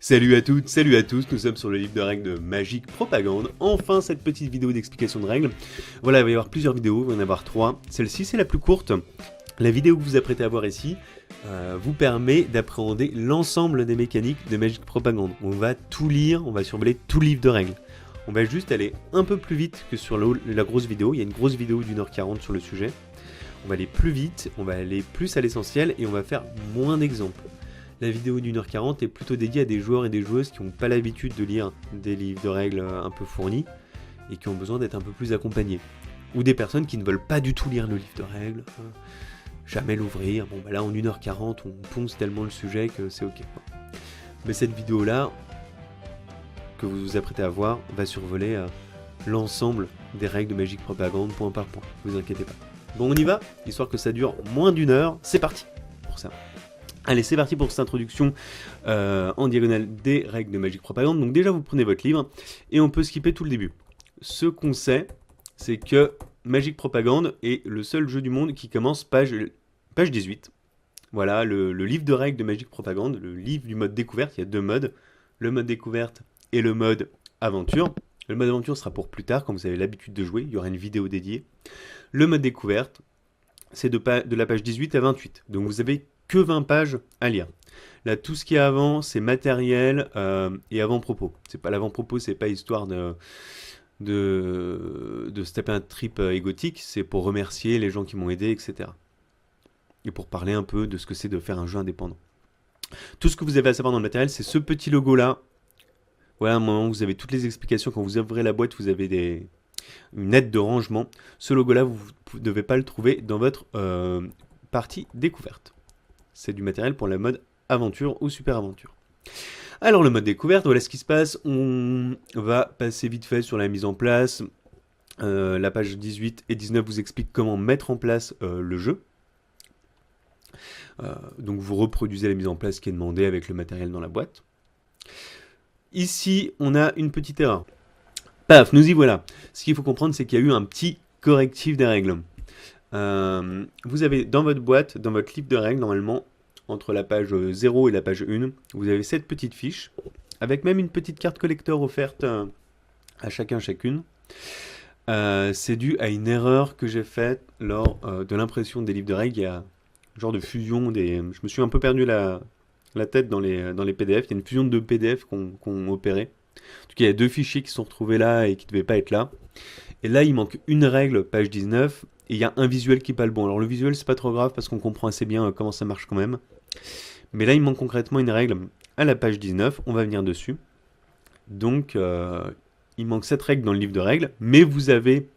Salut à toutes, salut à tous, nous sommes sur le livre de règles de Magic Propagande. Enfin cette petite vidéo d'explication de règles. Voilà, il va y avoir plusieurs vidéos, il va y en avoir 3. Celle-ci c'est la plus courte. La vidéo que vous vous apprêtez à voir ici vous permet d'appréhender l'ensemble des mécaniques de Magic Propagande. On va tout lire, on va survoler tout le livre de règles. On va juste aller un peu plus vite que sur la grosse vidéo. Il y a une grosse vidéo d'1h40 sur le sujet. On va aller plus vite, on va aller plus à l'essentiel et on va faire moins d'exemples. La vidéo d'1h40 est plutôt dédiée à des joueurs et des joueuses qui n'ont pas l'habitude de lire des livres de règles un peu fournis et qui ont besoin d'être un peu plus accompagnés. Ou des personnes qui ne veulent pas du tout lire le livre de règles, jamais l'ouvrir. Bon bah là en 1h40 on ponce tellement le sujet que c'est ok. Mais cette vidéo là, que vous vous apprêtez à voir, va survoler l'ensemble des règles de Magic Propagande point par point. Vous inquiétez pas. Bon on y va, histoire que ça dure moins d'1 heure, c'est parti pour ça. Allez, c'est parti pour cette introduction en diagonale des règles de Magic Propagande. Donc déjà, vous prenez votre livre et on peut skipper tout le début. Ce qu'on sait, c'est que Magic Propagande est le seul jeu du monde qui commence page 18. Voilà, le livre de règles de Magic Propagande, le livre du mode découverte. Il y a 2 modes, le mode découverte et le mode aventure. Le mode aventure sera pour plus tard, quand vous avez l'habitude de jouer. Il y aura une vidéo dédiée. Le mode découverte, c'est de la page 18 à 28. Donc vous avez que 20 pages à lire. Là, tout ce qui est avant, c'est matériel et avant-propos. C'est pas l'avant-propos, c'est pas histoire de se taper un trip égotique, c'est pour remercier les gens qui m'ont aidé, etc. Et pour parler un peu de ce que c'est de faire un jeu indépendant. Tout ce que vous avez à savoir dans le matériel, c'est ce petit logo-là. Voilà, à un moment, vous avez toutes les explications. Quand vous ouvrez la boîte, vous avez une aide de rangement. Ce logo-là, vous ne devez pas le trouver dans votre partie découverte. C'est du matériel pour la mode aventure ou super aventure. Alors le mode découverte, voilà ce qui se passe. On va passer vite fait sur la mise en place. La page 18 et 19 vous expliquent comment mettre en place le jeu. Donc vous reproduisez la mise en place qui est demandée avec le matériel dans la boîte. Ici, on a une petite erreur. Paf, nous y voilà. Ce qu'il faut comprendre, c'est qu'il y a eu un petit correctif des règles. Vous avez dans votre boîte, dans votre livre de règles, normalement, entre la page 0 et la page 1, vous avez cette petite fiche, avec même une petite carte collector offerte à chacune. C'est dû à une erreur que j'ai faite lors de l'impression des livres de règles. Il y a un genre de fusion je me suis un peu perdu la tête dans les PDF. Il y a une fusion de 2 PDF qu'on opéré. En tout cas, il y a 2 fichiers qui sont retrouvés là et qui ne devaient pas être là. Et là, il manque une règle, page 19, et il y a un visuel qui n'est pas le bon. Alors le visuel, c'est pas trop grave parce qu'on comprend assez bien comment ça marche quand même. Mais là, il manque concrètement une règle à la page 19, on va venir dessus. Donc, il manque cette règle dans le livre de règles, mais vous avez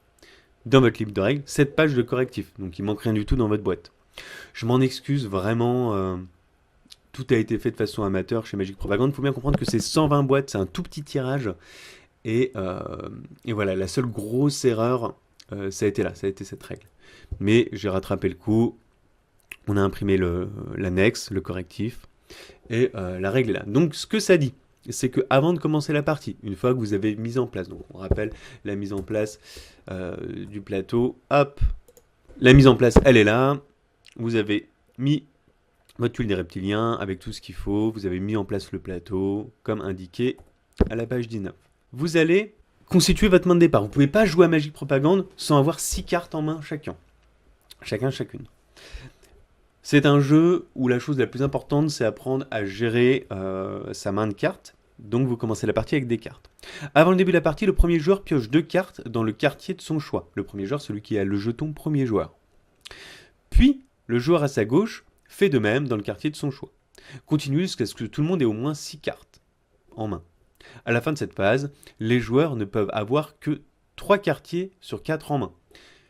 dans votre livre de règles cette page de correctif. Donc, il manque rien du tout dans votre boîte. Je m'en excuse vraiment. Tout a été fait de façon amateur chez Magic Propagande. Il faut bien comprendre que c'est 120 boîtes, c'est un tout petit tirage. Et voilà, la seule grosse erreur, ça a été cette règle. Mais j'ai rattrapé le coup. On a imprimé l'annexe, le correctif, et la règle est là. Donc ce que ça dit, c'est qu'avant de commencer la partie, une fois que vous avez mis en place, donc on rappelle la mise en place du plateau, hop, la mise en place elle est là, vous avez mis votre tuile des reptiliens avec tout ce qu'il faut, vous avez mis en place le plateau, comme indiqué à la page 19. Vous allez constituer votre main de départ. Vous ne pouvez pas jouer à Magic Propagande sans avoir 6 cartes en main chacune. C'est un jeu où la chose la plus importante, c'est apprendre à gérer sa main de cartes. Donc vous commencez la partie avec des cartes. Avant le début de la partie, le premier joueur pioche 2 cartes dans le quartier de son choix. Le premier joueur, celui qui a le jeton premier joueur. Puis, le joueur à sa gauche fait de même dans le quartier de son choix. Continuez jusqu'à ce que tout le monde ait au moins 6 cartes en main. À la fin de cette phase, les joueurs ne peuvent avoir que 3 quartiers sur 4 en main.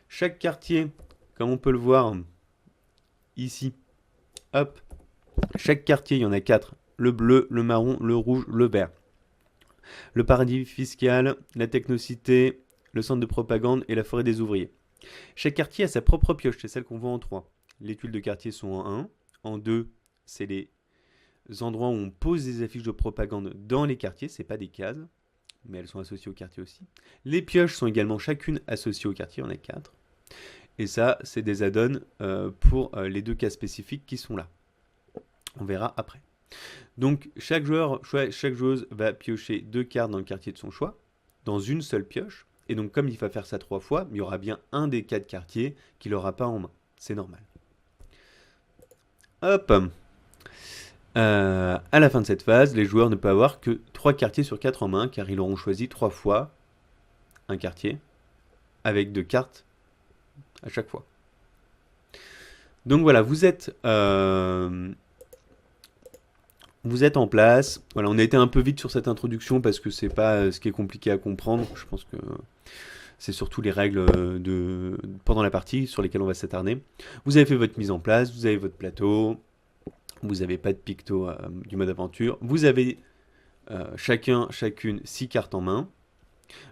Chaque quartier, comme on peut le voir ici, hop, chaque quartier, il y en a 4. Le bleu, le marron, le rouge, le vert. Le paradis fiscal, la technocité, le centre de propagande et la forêt des ouvriers. Chaque quartier a sa propre pioche, c'est celle qu'on voit en 3. Les tuiles de quartier sont en 1. En 2, c'est les endroits où on pose des affiches de propagande dans les quartiers, c'est pas des cases, mais elles sont associées au quartier aussi. Les pioches sont également chacune associées au quartier, il y en a 4. Et ça, c'est des add-ons pour les 2 cas spécifiques qui sont là. On verra après. Donc chaque joueuse va piocher 2 cartes dans le quartier de son choix, dans une seule pioche. Et donc comme il va faire ça 3 fois, il y aura bien un des 4 quartiers qu'il n'aura pas en main. C'est normal. Hop. À la fin de cette phase, les joueurs ne peuvent avoir que 3 quartiers sur 4 en main, car ils auront choisi 3 fois un quartier, avec 2 cartes à chaque fois. Donc voilà, vous êtes en place. Voilà, on a été un peu vite sur cette introduction parce que c'est pas ce qui est compliqué à comprendre. Je pense que c'est surtout les règles pendant la partie sur lesquelles on va s'attarder. Vous avez fait votre mise en place, vous avez votre plateau, vous n'avez pas de picto du mode aventure. Vous avez chacune 6 cartes en main.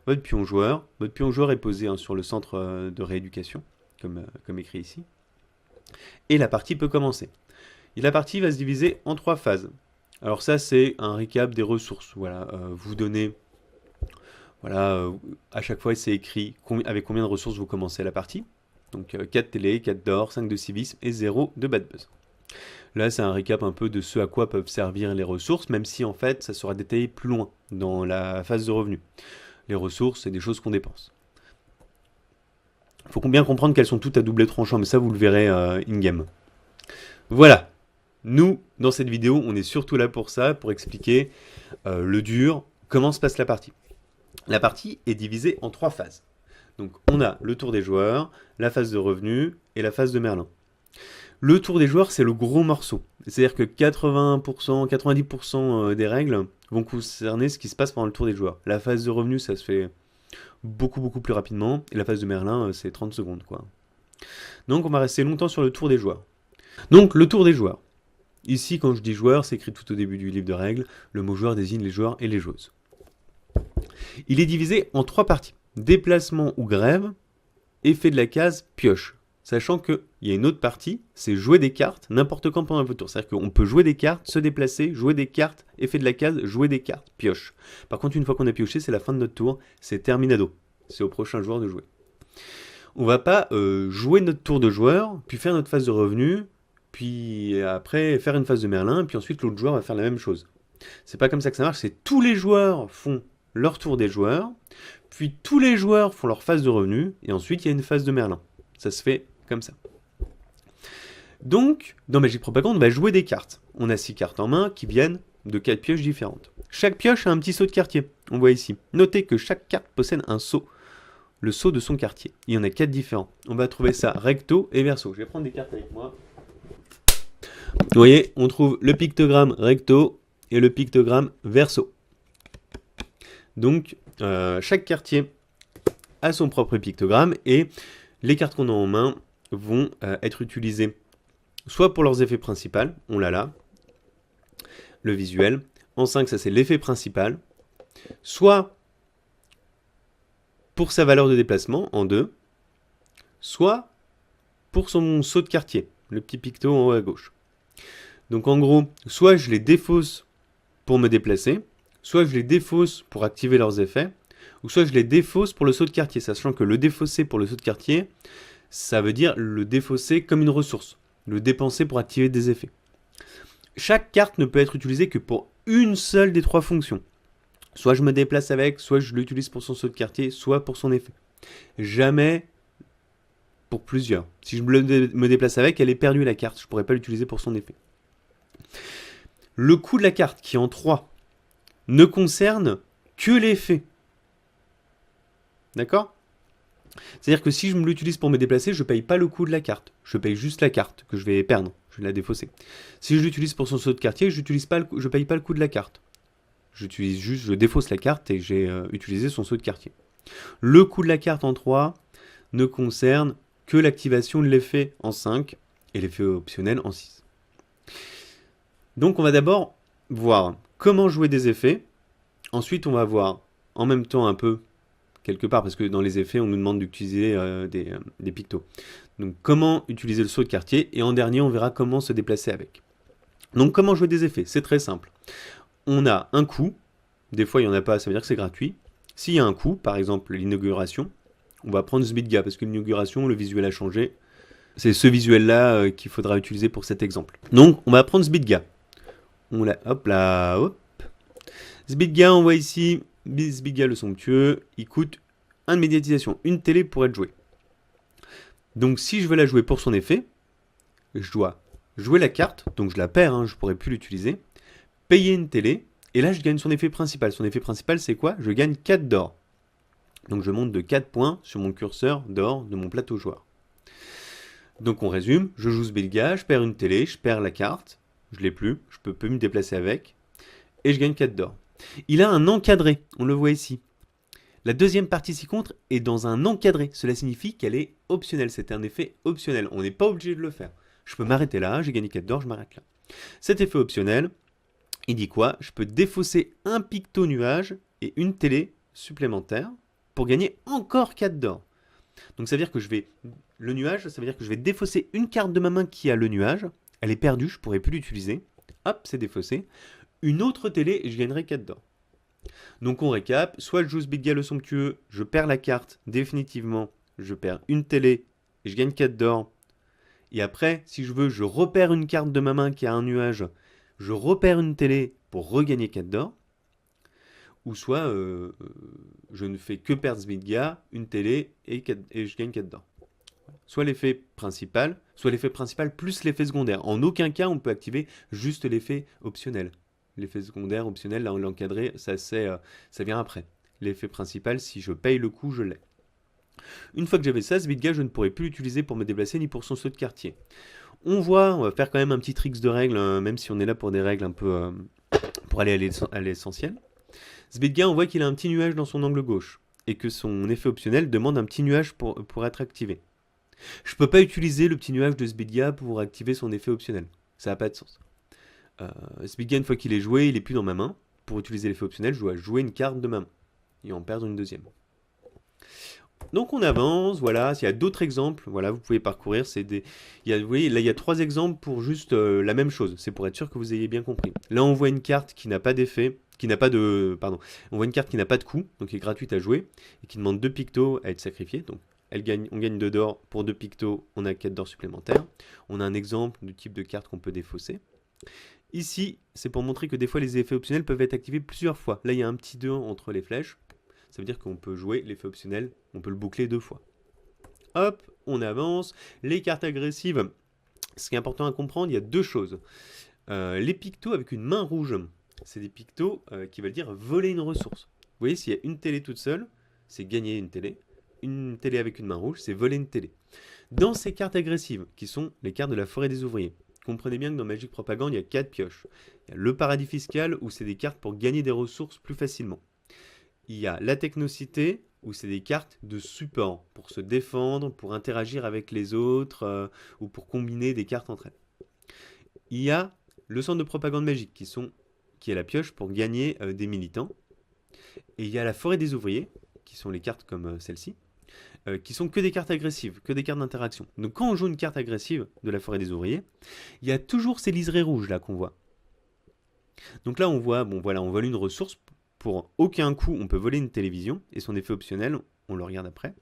Votre pion joueur est posé sur le centre de rééducation, comme écrit ici. Et la partie peut commencer. Et la partie va se diviser en 3 phases. Alors ça, c'est un récap des ressources. Voilà, vous donnez, voilà, à chaque fois, c'est écrit avec combien de ressources vous commencez la partie. Donc 4 télé, 4 d'or, 5 de civisme et 0 de bad buzz. Là, c'est un récap un peu de ce à quoi peuvent servir les ressources, même si en fait, ça sera détaillé plus loin dans la phase de revenu. Les ressources, c'est des choses qu'on dépense. Il faut bien comprendre qu'elles sont toutes à double tranchant, mais ça, vous le verrez in-game. Voilà. Nous, dans cette vidéo, on est surtout là pour ça, pour expliquer le dur, comment se passe la partie. La partie est divisée en 3 phases. Donc, on a le tour des joueurs, la phase de revenu et la phase de Merlin. Le tour des joueurs, c'est le gros morceau. C'est-à-dire que 80%, 90% des règles vont concerner ce qui se passe pendant le tour des joueurs. La phase de revenu, ça se fait beaucoup plus rapidement. Et la phase de Merlin, c'est 30 secondes, quoi. Donc, on va rester longtemps sur le tour des joueurs. Donc, le tour des joueurs. Ici, quand je dis joueur, c'est écrit tout au début du livre de règles. Le mot joueur désigne les joueurs et les joueuses. Il est divisé en 3 parties. Déplacement ou grève, effet de la case, pioche. Sachant qu'il y a une autre partie, c'est jouer des cartes n'importe quand pendant votre tour. C'est-à-dire qu'on peut jouer des cartes, se déplacer, jouer des cartes, effet de la case, jouer des cartes, pioche. Par contre, une fois qu'on a pioché, c'est la fin de notre tour, c'est terminado. C'est au prochain joueur de jouer. On va pas jouer notre tour de joueur, puis faire notre phase de revenu, puis après faire une phase de Merlin, puis ensuite l'autre joueur va faire la même chose. C'est pas comme ça que ça marche, c'est tous les joueurs font leur tour des joueurs, puis tous les joueurs font leur phase de revenu, et ensuite il y a une phase de Merlin. Ça se fait comme ça. Donc, dans Magic Propagande, on va jouer des cartes. On a 6 cartes en main qui viennent de 4 pioches différentes. Chaque pioche a un petit saut de quartier, on voit ici. Notez que chaque carte possède un saut, le saut de son quartier. Il y en a 4 différents. On va trouver ça recto et verso. Je vais prendre des cartes avec moi. Vous voyez, on trouve le pictogramme recto et le pictogramme verso. Donc, chaque quartier a son propre pictogramme et les cartes qu'on a en main vont être utilisées soit pour leurs effets principaux, on l'a là, le visuel. En 5, ça c'est l'effet principal. Soit pour sa valeur de déplacement, en 2. Soit pour son saut de quartier, le petit picto en haut à gauche. Donc en gros, soit je les défausse pour me déplacer, soit je les défausse pour activer leurs effets, ou soit je les défausse pour le saut de quartier, sachant que le défausser pour le saut de quartier, ça veut dire le défausser comme une ressource, le dépenser pour activer des effets. Chaque carte ne peut être utilisée que pour une seule des 3 fonctions. Soit je me déplace avec, soit je l'utilise pour son saut de quartier, soit pour son effet. Jamais pour plusieurs. Si je me déplace avec, elle est perdue la carte, je ne pourrais pas l'utiliser pour son effet. Le coût de la carte, qui est en 3, ne concerne que l'effet. D'accord ? C'est-à-dire que si je me l'utilise pour me déplacer, je ne paye pas le coût de la carte. Je paye juste la carte que je vais perdre. Je vais la défausser. Si je l'utilise pour son saut de quartier, je ne paye pas le coût de la carte. J'utilise juste, je défausse la carte et j'ai utilisé son saut de quartier. Le coût de la carte en 3 ne concerne que l'activation de l'effet en 5 et l'effet optionnel en 6. Donc on va d'abord voir comment jouer des effets. Ensuite on va voir en même temps un peu, quelque part, parce que dans les effets on nous demande d'utiliser des pictos. Donc comment utiliser le saut de quartier, et en dernier on verra comment se déplacer avec. Donc comment jouer des effets, c'est très simple. On a un coût, des fois il n'y en a pas, ça veut dire que c'est gratuit. S'il y a un coût, par exemple l'inauguration, on va prendre Zbitga, parce que l'inauguration, le visuel a changé. C'est ce visuel-là qu'il faudra utiliser pour cet exemple. Donc on va prendre Zbitga. On l'a, hop là, hop. Zbigga, on voit ici, Zbigga le somptueux, il coûte 1 de médiatisation, une télé pour être jouée. Donc si je veux la jouer pour son effet, je dois jouer la carte, donc je la perds, hein, je ne pourrai plus l'utiliser, payer une télé, et là je gagne son effet principal. Son effet principal c'est quoi? Je gagne 4 d'or. Donc je monte de 4 points sur mon curseur d'or de mon plateau joueur. Donc on résume, je joue Zbigga, je perds une télé, je perds la carte, je l'ai plus, je peux me déplacer avec, et je gagne 4 d'or. Il a un encadré, on le voit ici. La deuxième partie ci-contre est dans un encadré, cela signifie qu'elle est optionnelle, c'est un effet optionnel, on n'est pas obligé de le faire. Je peux m'arrêter là, j'ai gagné 4 d'or, je m'arrête là. Cet effet optionnel, il dit quoi? Je peux défausser un picto nuage et une télé supplémentaire pour gagner encore 4 d'or. Donc ça veut dire que le nuage, ça veut dire que je vais défausser une carte de ma main qui a le nuage, elle est perdue, je ne pourrai plus l'utiliser, hop, c'est défaussé, une autre télé et je gagnerai 4 d'or. Donc on récap, soit je joue Zbigga le somptueux, je perds la carte définitivement, je perds une télé et je gagne 4 d'or. Et après, si je veux, je repère une carte de ma main qui a un nuage, je repère une télé pour regagner 4 d'or. Ou soit je ne fais que perdre Zbigga, une télé et je gagne 4 d'or. Soit l'effet principal, soit l'effet principal plus l'effet secondaire. En aucun cas on peut activer juste l'effet optionnel. L'effet secondaire, optionnel, là on l'a encadré, ça vient après. L'effet principal, si je paye le coup, je l'ai. Une fois que j'avais ça, Zbigga, je ne pourrais plus l'utiliser pour me déplacer ni pour son saut de quartier. On va faire quand même un petit tricks de règles, même si on est là pour des règles un peu... pour aller à l'essentiel. Zbigga, on voit qu'il a un petit nuage dans son angle gauche, et que son effet optionnel demande un petit nuage pour être activé. Je ne peux pas utiliser le petit nuage de Zbigga pour activer son effet optionnel. Ça n'a pas de sens. Zbigga, une fois qu'il est joué, il n'est plus dans ma main. Pour utiliser l'effet optionnel, je dois jouer une carte de ma main, et en perdre une deuxième. Donc on avance, voilà, s'il y a d'autres exemples, voilà, vous pouvez parcourir, vous voyez, là il y a 3 exemples pour juste la même chose, c'est pour être sûr que vous ayez bien compris. Là on voit une carte qui n'a pas d'effet, on voit une carte qui n'a pas de coût, donc qui est gratuite à jouer, et qui demande 2 pictos à être sacrifiés, donc on gagne 2 d'or, pour 2 pictos, on a 4 d'or supplémentaires. On a un exemple du type de carte qu'on peut défausser. Ici, c'est pour montrer que des fois les effets optionnels peuvent être activés plusieurs fois. Là il y a un petit 2 entre les flèches. Ça veut dire qu'on peut jouer l'effet optionnel, on peut le boucler 2 fois. Hop, on avance. Les cartes agressives, ce qui est important à comprendre, il y a 2 choses. Les pictos avec une main rouge, c'est des pictos qui veulent dire voler une ressource. Vous voyez, s'il y a une télé toute seule, c'est gagner une télé. Une télé avec une main rouge, c'est voler une télé. Dans ces cartes agressives, qui sont les cartes de la forêt des ouvriers, comprenez bien que dans Magic Propagande, il y a 4 pioches. Il y a le paradis fiscal, où c'est des cartes pour gagner des ressources plus facilement. Il y a la technocité, où c'est des cartes de support, pour se défendre, pour interagir avec les autres, ou pour combiner des cartes entre elles. Il y a le centre de propagande magique, qui est la pioche pour gagner des militants. Et il y a la forêt des ouvriers, qui sont les cartes comme celle-ci, qui sont que des cartes agressives, que des cartes d'interaction. Donc quand on joue une carte agressive de la forêt des ouvriers, il y a toujours ces liserés rouges là qu'on voit. Donc là on voit, bon voilà, on vole une ressource. Pour aucun coup, on peut voler une télévision, et son effet optionnel, on le regarde après.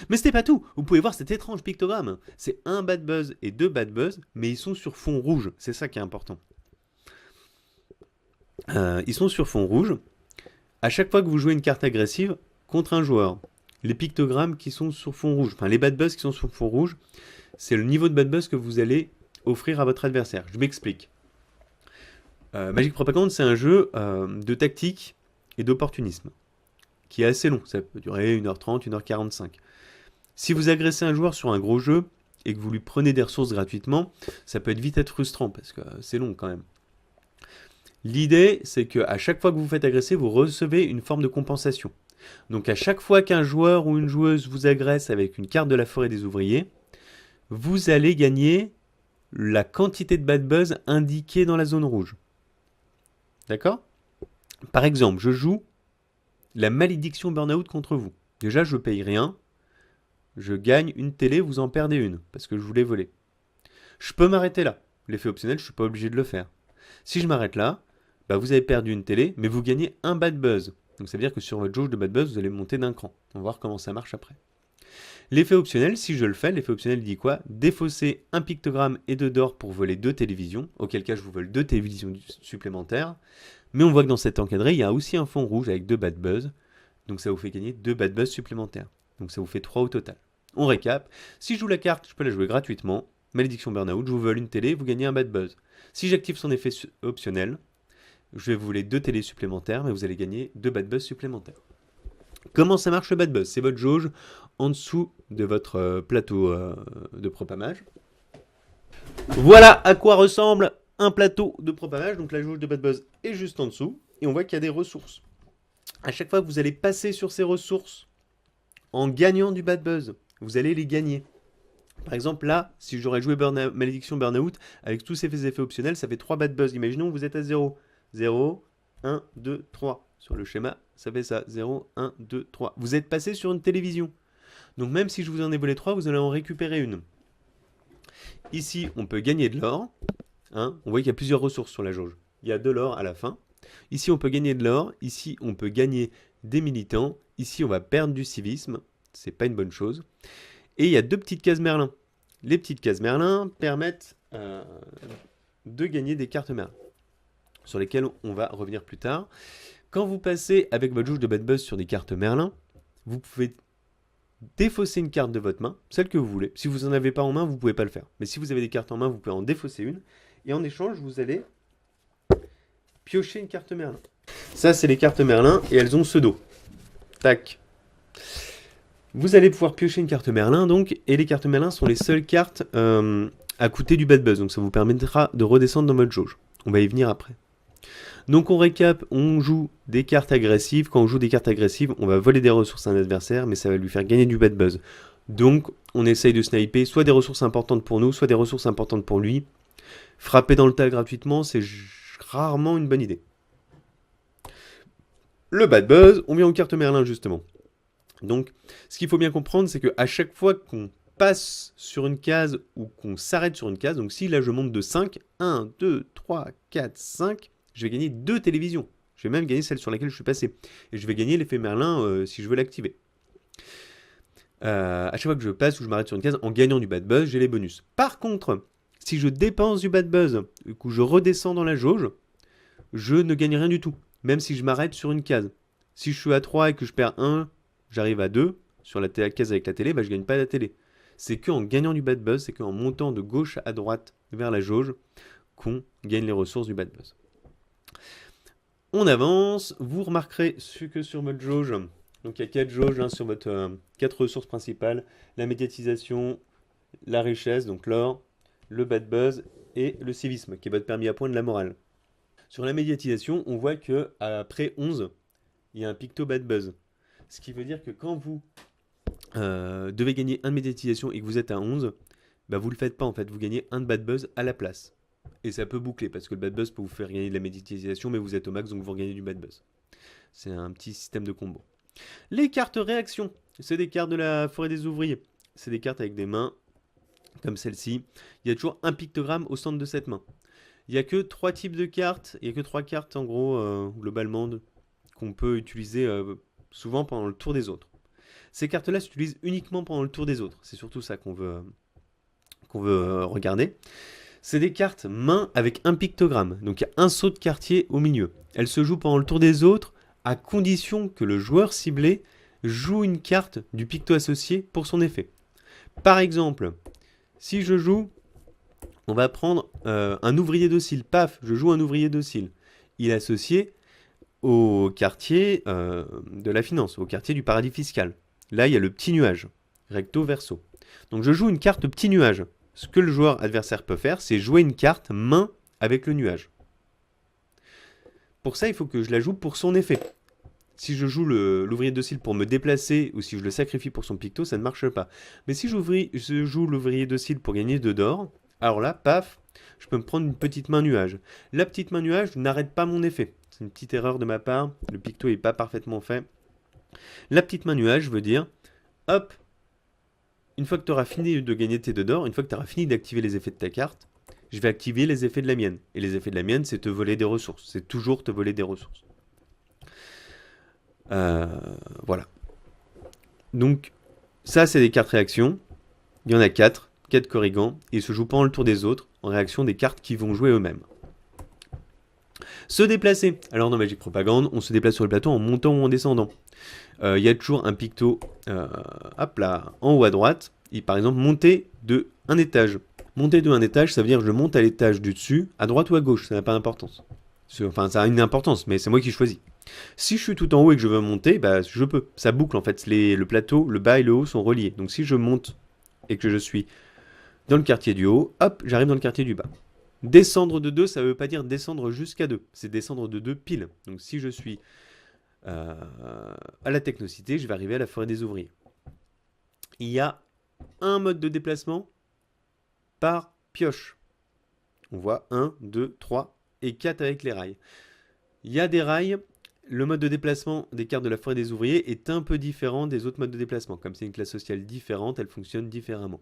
Mais c'était pas tout, vous pouvez voir cet étrange pictogramme. C'est un bad buzz et 2 bad buzz, mais ils sont sur fond rouge, c'est ça qui est important. Ils sont sur fond rouge. À chaque fois que vous jouez une carte agressive contre un joueur, les pictogrammes qui sont sur fond rouge, enfin les bad buzz qui sont sur fond rouge, c'est le niveau de bad buzz que vous allez offrir à votre adversaire. Je m'explique. Magic Propagande, c'est un jeu de tactique et d'opportunisme, qui est assez long, ça peut durer 1h30, 1h45. Si vous agressez un joueur sur un gros jeu, et que vous lui prenez des ressources gratuitement, ça peut être frustrant, parce que c'est long quand même. L'idée, c'est qu'à chaque fois que vous vous faites agresser, vous recevez une forme de compensation. Donc à chaque fois qu'un joueur ou une joueuse vous agresse avec une carte de la forêt des ouvriers, vous allez gagner la quantité de bad buzz indiquée dans la zone rouge. D'accord ? Par exemple, je joue la malédiction burn-out contre vous. Déjà, je paye rien. Je gagne une télé, vous en perdez une, parce que je voulais voler. Je peux m'arrêter là. L'effet optionnel, je ne suis pas obligé de le faire. Si je m'arrête là, vous avez perdu une télé, mais vous gagnez un bad buzz. Donc ça veut dire que sur votre jauge de bad buzz, vous allez monter d'un cran. On va voir comment ça marche après. L'effet optionnel, si je le fais, l'effet optionnel dit quoi? Défausser un pictogramme et 2 d'or pour voler 2 télévisions, auquel cas je vous vole 2 télévisions supplémentaires. Mais on voit que dans cet encadré, il y a aussi un fond rouge avec 2 bad buzz, donc ça vous fait gagner 2 bad buzz supplémentaires. Donc ça vous fait 3 au total. On récap, si je joue la carte, je peux la jouer gratuitement. Malédiction Burnout, je vous vole une télé, vous gagnez un bad buzz. Si j'active son effet optionnel, je vais vous voler 2 télés supplémentaires, mais vous allez gagner 2 bad buzz supplémentaires. Comment ça marche le bad buzz? C'est votre jauge en dessous de votre plateau de propamage. Voilà à quoi ressemble un plateau de propamage. Donc la jauge de bad buzz est juste en dessous. Et on voit qu'il y a des ressources. À chaque fois que vous allez passer sur ces ressources en gagnant du bad buzz, vous allez les gagner. Par exemple, là, si j'aurais joué Malédiction Burnout, avec tous ces effets optionnels, ça fait 3 bad buzz. Imaginons que vous êtes à 0. 0, 1, 2, 3. Sur le schéma, ça fait ça. 0, 1, 2, 3. Vous êtes passé sur une télévision. Donc même si je vous en ai volé 3, vous allez en récupérer une. Ici, on peut gagner de l'or. Hein, on voit qu'il y a plusieurs ressources sur la jauge. Il y a de l'or à la fin. Ici, on peut gagner de l'or. Ici, on peut gagner des militants. Ici, on va perdre du civisme. C'est pas une bonne chose. Et il y a 2 petites cases Merlin. Les petites cases Merlin permettent de gagner des cartes Merlin, sur lesquelles on va revenir plus tard. Quand vous passez avec votre jauge de bad buzz sur des cartes Merlin, vous pouvez défausser une carte de votre main, celle que vous voulez. Si vous n'en avez pas en main, vous ne pouvez pas le faire. Mais si vous avez des cartes en main, vous pouvez en défausser une. Et en échange, vous allez piocher une carte Merlin. Ça, c'est les cartes Merlin et elles ont ce dos. Tac. Vous allez pouvoir piocher une carte Merlin, donc, et les cartes Merlin sont les seules cartes à coûter du bad buzz. Donc ça vous permettra de redescendre dans votre jauge. On va y venir après. Donc on récap, on joue des cartes agressives. Quand on joue des cartes agressives, on va voler des ressources à un adversaire, mais ça va lui faire gagner du bad buzz. Donc on essaye de sniper soit des ressources importantes pour nous, soit des ressources importantes pour lui. Frapper dans le tas gratuitement, c'est rarement une bonne idée. Le bad buzz, on vient aux cartes Merlin justement. Donc ce qu'il faut bien comprendre, c'est qu'à chaque fois qu'on passe sur une case ou qu'on s'arrête sur une case, donc si là je monte de 5, 1, 2, 3, 4, 5, je vais gagner 2 télévisions. Je vais même gagner celle sur laquelle je suis passé. Et je vais gagner l'effet Merlin si je veux l'activer. À chaque fois que je passe ou je m'arrête sur une case, en gagnant du bad buzz, j'ai les bonus. Par contre, si je dépense du bad buzz, et que je redescends dans la jauge, je ne gagne rien du tout. Même si je m'arrête sur une case. Si je suis à 3 et que je perds 1, j'arrive à 2 sur la case avec la télé, bah, je ne gagne pas la télé. C'est qu'en gagnant du bad buzz, c'est qu'en montant de gauche à droite vers la jauge, qu'on gagne les ressources du bad buzz. On avance, vous remarquerez que sur votre jauge, donc il y a 4 jauges sur votre 4 ressources principales, la médiatisation, la richesse, donc l'or, le bad buzz et le civisme, qui est votre permis à point de la morale. Sur la médiatisation, on voit que après 11, il y a un picto bad buzz. Ce qui veut dire que quand vous devez gagner 1 de médiatisation et que vous êtes à 11, bah vous ne le faites pas en fait, vous gagnez 1 de bad buzz à la place. Et ça peut boucler, parce que le bad buzz peut vous faire gagner de la médiatisation, mais vous êtes au max, donc vous regagnez du bad buzz. C'est un petit système de combo. Les cartes réaction, c'est des cartes de la forêt des ouvriers. C'est des cartes avec des mains, comme celle-ci. Il y a toujours un pictogramme au centre de cette main. Il n'y a que 3 types de cartes, il n'y a que 3 cartes en gros, globalement, qu'on peut utiliser souvent pendant le tour des autres. Ces cartes-là s'utilisent uniquement pendant le tour des autres. C'est surtout ça qu'on veut regarder. C'est des cartes main avec un pictogramme. Donc il y a un saut de quartier au milieu. Elle se joue pendant le tour des autres à condition que le joueur ciblé joue une carte du picto associé pour son effet. Par exemple, si je joue, on va prendre un ouvrier docile. Paf, je joue un ouvrier docile. Il est associé au quartier de la finance, au quartier du paradis fiscal. Là, il y a le petit nuage, recto verso. Donc je joue une carte petit nuage. Ce que le joueur adversaire peut faire, c'est jouer une carte main avec le nuage. Pour ça, il faut que je la joue pour son effet. Si je joue l'ouvrier docile pour me déplacer ou si je le sacrifie pour son picto, ça ne marche pas. Mais si je joue l'ouvrier docile pour gagner 2 d'or, alors là, paf, je peux me prendre une petite main nuage. La petite main nuage n'arrête pas mon effet. C'est une petite erreur de ma part, le picto n'est pas parfaitement fait. La petite main nuage veut dire, hop, une fois que tu auras fini de gagner tes 2 d'or, une fois que tu auras fini d'activer les effets de ta carte, je vais activer les effets de la mienne. Et les effets de la mienne, c'est te voler des ressources. C'est toujours te voler des ressources. Voilà. Donc, Ça, c'est des cartes réactions. Il y en a 4, 4 corrigans, et ils se jouent pendant le tour des autres, en réaction des cartes qui vont jouer eux-mêmes. Se déplacer. Alors dans Magic Propagande, on se déplace sur le plateau en montant ou en descendant. Il y a toujours un picto, hop là, en haut à droite. Et par exemple, monter de un étage. Monter de un étage, ça veut dire que je monte à l'étage du dessus, à droite ou à gauche, ça n'a pas d'importance. Enfin, ça a une importance, mais c'est moi qui choisis. Si je suis tout en haut et que je veux monter, bah je peux. Ça boucle en fait. Le plateau, le bas et le haut sont reliés. Donc si je monte et que je suis dans le quartier du haut, hop, j'arrive dans le quartier du bas. Descendre de 2, ça ne veut pas dire descendre jusqu'à 2. C'est descendre de 2 piles. Donc si je suis à la Technocité, je vais arriver à la Forêt des Ouvriers. Il y a un mode de déplacement par pioche. On voit 1, 2, 3 et 4 avec les rails. Il y a des rails. Le mode de déplacement des cartes de la Forêt des Ouvriers est un peu différent des autres modes de déplacement. Comme c'est une classe sociale différente, elle fonctionne différemment.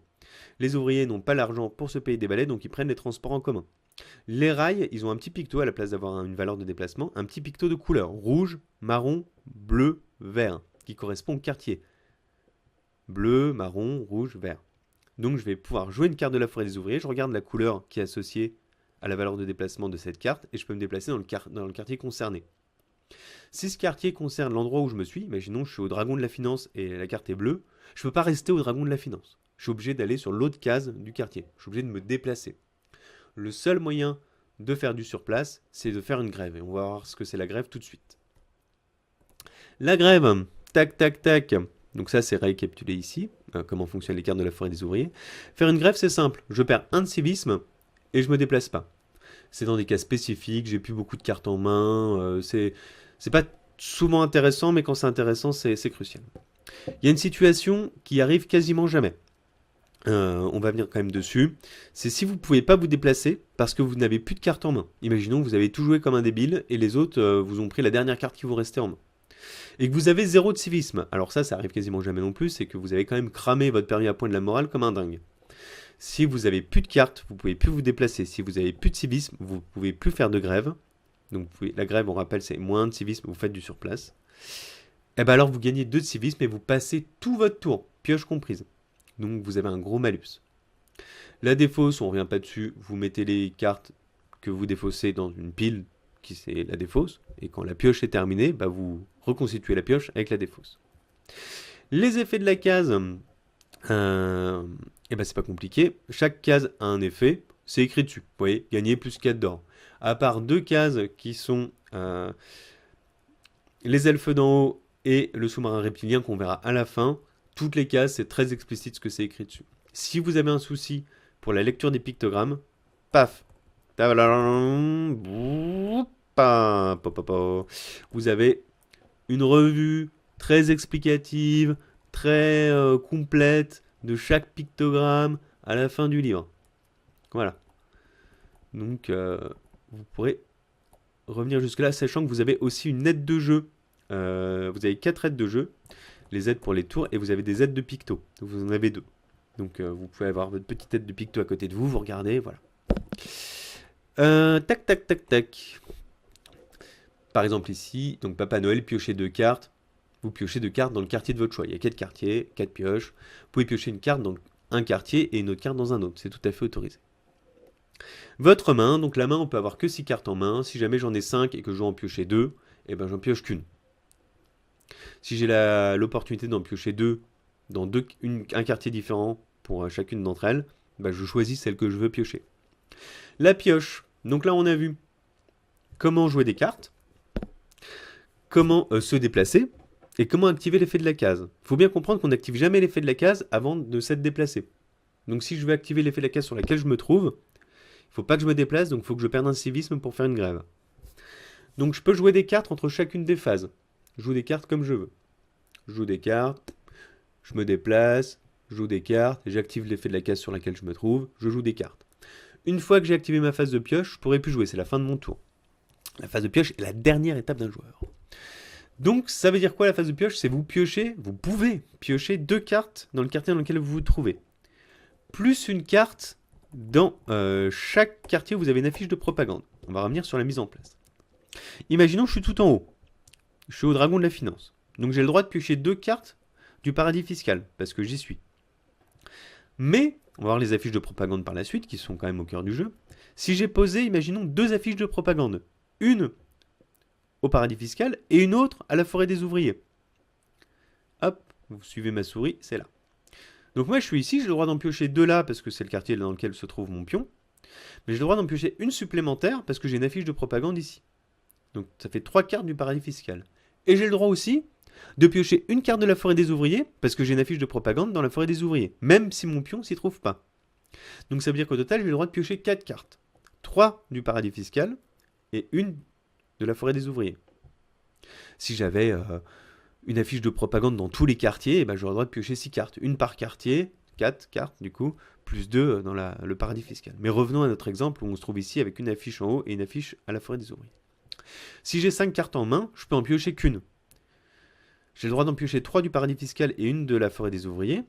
Les ouvriers n'ont pas l'argent pour se payer des balais, donc ils prennent les transports en commun. Les rails, ils ont un petit picto à la place d'avoir une valeur de déplacement, un petit picto de couleur, rouge, marron, bleu, vert, qui correspond au quartier. Bleu, marron, rouge, vert. Donc je vais pouvoir jouer une carte de la Forêt des Ouvriers, je regarde la couleur qui est associée à la valeur de déplacement de cette carte, et je peux me déplacer dans le quartier concerné. Si ce quartier concerne l'endroit où je me suis, imaginons je suis au Dragon de la Finance et la carte est bleue, je ne peux pas rester au Dragon de la Finance. Je suis obligé d'aller sur l'autre case du quartier. Je suis obligé de me déplacer. Le seul moyen de faire du surplace, c'est de faire une grève. Et on va voir ce que c'est la grève tout de suite. La grève, tac, tac, tac. Donc ça, c'est récapitulé ici, comment fonctionnent les cartes de la Forêt des Ouvriers. Faire une grève, c'est simple. Je perds un de civisme et je me déplace pas. C'est dans des cas spécifiques, j'ai plus beaucoup de cartes en main, c'est pas souvent intéressant, mais quand c'est intéressant, c'est crucial. Il y a une situation qui arrive quasiment jamais. On va venir quand même dessus. C'est si vous ne pouvez pas vous déplacer parce que vous n'avez plus de cartes en main. Imaginons que vous avez tout joué comme un débile et les autres vous ont pris la dernière carte qui vous restait en main. Et que vous avez 0 de civisme. Alors ça arrive quasiment jamais non plus, c'est que vous avez quand même cramé votre permis à point de la morale comme un dingue. Si vous avez plus de cartes, vous pouvez plus vous déplacer. Si vous avez plus de civisme, vous pouvez plus faire de grève. Donc la grève, on rappelle, c'est moins de civisme, vous faites du surplace. Et bien alors vous gagnez 2 de civisme et vous passez tout votre tour, pioche comprise. Donc vous avez un gros malus. La défausse, on ne revient pas dessus, vous mettez les cartes que vous défaussez dans une pile qui c'est la défausse. Et quand la pioche est terminée, bah vous reconstituez la pioche avec la défausse. Les effets de la case, et ben c'est pas compliqué. Chaque case a un effet, c'est écrit dessus. Vous voyez, gagner plus 4 d'or. À part 2 cases qui sont les elfes d'en haut et le sous-marin reptilien qu'on verra à la fin, toutes les cases, c'est très explicite ce que c'est écrit dessus. Si vous avez un souci pour la lecture des pictogrammes, paf, vous avez une revue très explicative, très complète de chaque pictogramme à la fin du livre. Voilà. Donc, vous pourrez revenir jusque-là, sachant que vous avez aussi une aide de jeu. Vous avez 4 aides de jeu, les aides pour les tours, et vous avez des aides de picto. Vous en avez 2. Donc, vous pouvez avoir votre petite aide de picto à côté de vous, vous regardez, voilà. Tac, tac, tac, tac. Par exemple ici, donc Papa Noël, piochez 2 cartes. Vous piochez 2 cartes dans le quartier de votre choix. Il y a 4 quartiers, 4 pioches. Vous pouvez piocher une carte dans un quartier et une autre carte dans un autre. C'est tout à fait autorisé. Votre main, donc la main, on peut avoir que 6 cartes en main. Si jamais j'en ai 5 et que je dois en piocher 2, eh ben j'en pioche qu'une. Si j'ai l'opportunité d'en piocher 2 dans un quartier différent pour chacune d'entre elles, ben je choisis celle que je veux piocher. La pioche. Donc là, on a vu comment jouer des cartes, comment se déplacer, et comment activer l'effet de la case. Il faut bien comprendre qu'on n'active jamais l'effet de la case avant de s'être déplacé. Donc si je veux activer l'effet de la case sur laquelle je me trouve, il ne faut pas que je me déplace, donc il faut que je perde un civisme pour faire une grève. Donc je peux jouer des cartes entre chacune des phases. Je joue des cartes comme je veux. Je joue des cartes, je me déplace, je joue des cartes, j'active l'effet de la case sur laquelle je me trouve, je joue des cartes. Une fois que j'ai activé ma phase de pioche, je ne pourrai plus jouer, c'est la fin de mon tour. La phase de pioche est la dernière étape d'un joueur. Donc ça veut dire quoi la phase de pioche? C'est vous pouvez piocher 2 cartes dans le quartier dans lequel vous vous trouvez. Plus une carte dans chaque quartier où vous avez une affiche de propagande. On va revenir sur la mise en place. Imaginons que je suis tout en haut. Je suis au Dragon de la Finance. Donc j'ai le droit de piocher 2 cartes du paradis fiscal, parce que j'y suis. Mais, on va voir les affiches de propagande par la suite, qui sont quand même au cœur du jeu. Si j'ai posé, imaginons, 2 affiches de propagande. Une au paradis fiscal et une autre à la forêt des ouvriers. Hop, vous suivez ma souris, c'est là. Donc moi je suis ici, j'ai le droit d'en piocher 2 là, parce que c'est le quartier dans lequel se trouve mon pion. Mais j'ai le droit d'en piocher une supplémentaire, parce que j'ai une affiche de propagande ici. Donc ça fait 3 cartes du paradis fiscal. Et j'ai le droit aussi de piocher une carte de la forêt des ouvriers, parce que j'ai une affiche de propagande dans la forêt des ouvriers, même si mon pion s'y trouve pas. Donc ça veut dire qu'au total, j'ai le droit de piocher 4 cartes. 3 du paradis fiscal, et une de la forêt des ouvriers. Si j'avais une affiche de propagande dans tous les quartiers, eh ben, j'aurais le droit de piocher 6 cartes. Une par quartier, 4 cartes du coup, plus 2 dans le paradis fiscal. Mais revenons à notre exemple où on se trouve ici avec une affiche en haut et une affiche à la forêt des ouvriers. Si j'ai 5 cartes en main, je peux en piocher qu'une. J'ai le droit d'en piocher 3 du paradis fiscal et une de la forêt des ouvriers,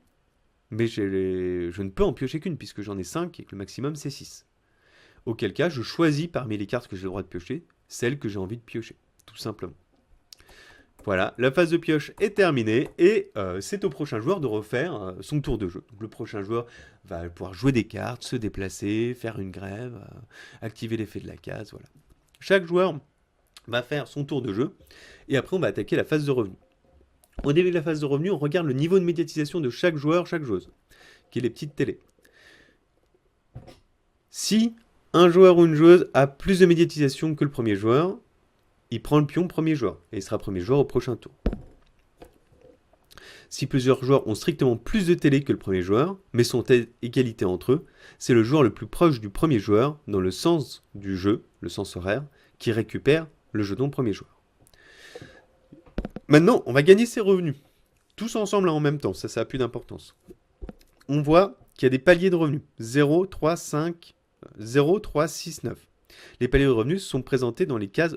mais je ne peux en piocher qu'une puisque j'en ai 5 et que le maximum c'est 6. Auquel cas, je choisis parmi les cartes que j'ai le droit de piocher, celle que j'ai envie de piocher, tout simplement. Voilà, la phase de pioche est terminée et c'est au prochain joueur de refaire son tour de jeu. Donc, le prochain joueur va pouvoir jouer des cartes, se déplacer, faire une grève, activer l'effet de la case, voilà. Chaque joueur va faire son tour de jeu et après on va attaquer la phase de revenu. Au début de la phase de revenu, on regarde le niveau de médiatisation de chaque joueur, chaque joueuse, qui est les petites télés. Si un joueur ou une joueuse a plus de médiatisation que le premier joueur, il prend le pion premier joueur et il sera premier joueur au prochain tour. Si plusieurs joueurs ont strictement plus de télé que le premier joueur, mais sont à égalité entre eux, c'est le joueur le plus proche du premier joueur dans le sens du jeu, le sens horaire, qui récupère le jeton premier joueur. Maintenant, on va gagner ses revenus. Tous ensemble en même temps, ça a plus d'importance. On voit qu'il y a des paliers de revenus. 0, 3, 5, 0, 3, 6, 9. Les paliers de revenus sont présentés dans les cases